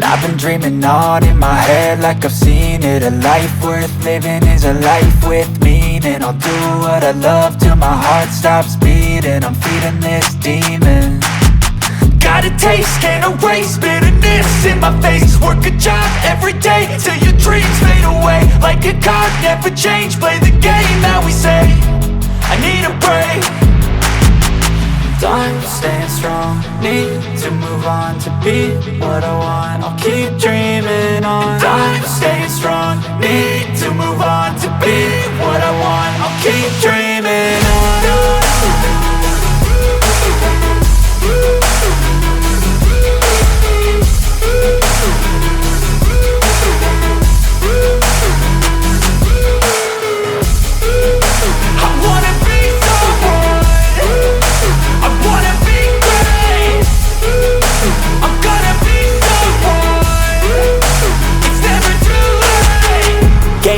I've been dreaming on in my head like I've seen it. A life worth living is a life with meaning. I'll do what I love till my heart stops beating. I'm feeding this demon. Got a taste, can't erase bitterness in my face. Work a job every day till your dreams fade away. Like a card, never change, play the game that we say. I need a break. I'm staying strong, need to move on to be what I want. I'll keep dreaming on. I'm staying strong, need to move on to be what I want. I'll keep dreaming on.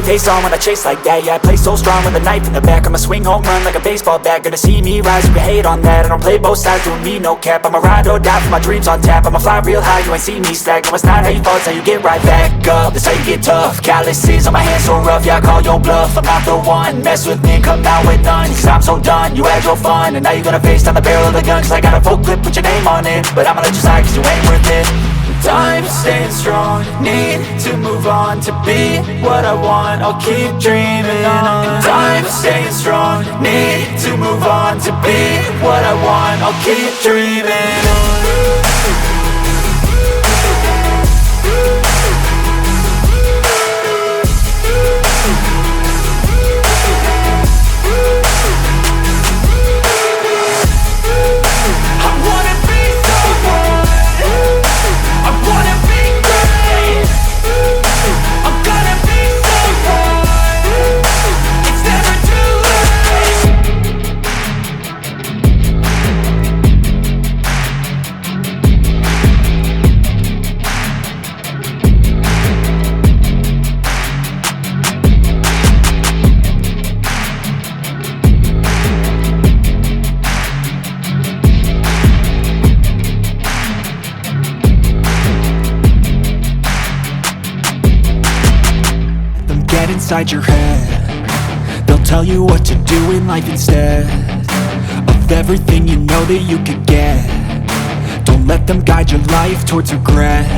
Face on when I chase like that, yeah, I play so strong with a knife in the back. I'ma swing home run like a baseball bat. Gonna see me rise, you can hate on that. I don't play both sides, doing me no cap. I'ma ride or die for my dreams on tap. I'ma fly real high, you ain't see me slack. No, it's not how you fall, it's how you get right back up. That's how you get tough. Calluses on my hands so rough, yeah, I call your bluff. I'm not the one, mess with me and come out with none. Cause I'm so done, you had your fun. And now you're gonna face down the barrel of the gun. Cause I got a full clip, put your name on it. But I'ma let you slide cause you ain't worth it. I'm staying strong, need to move on to be what I want. I'll keep dreaming on. I'm staying strong, need to move on to be what I want. I'll keep dreaming on. Inside your head, they'll tell you what to do in life instead of everything you know that you could get. Don't let them guide your life towards regret.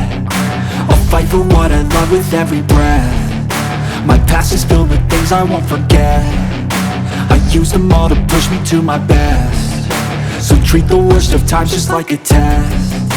I'll fight for what I love with every breath. My past is filled with things I won't forget. I use them all to push me to my best. So treat the worst of times just like a test.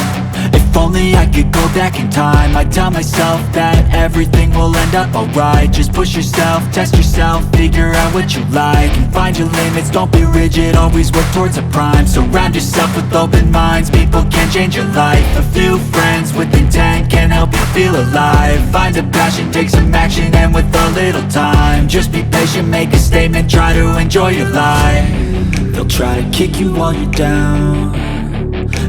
If only I could go back in time, I'd tell myself that everything will end up alright. Just push yourself, test yourself, figure out what you like, and find your limits, don't be rigid, always work towards a prime. Surround yourself with open minds, people can change your life. A few friends with intent can help you feel alive. Find a passion, take some action, and with a little time, just be patient, make a statement, try to enjoy your life. They'll try to kick you while you're down,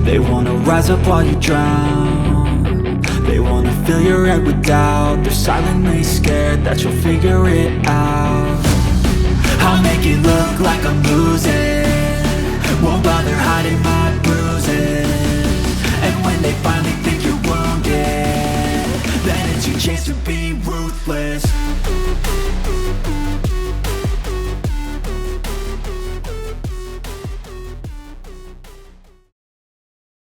they wanna rise up while you drown. They wanna fill your head with doubt. They're silently scared that you'll figure it out. I'll make it look like I'm losing,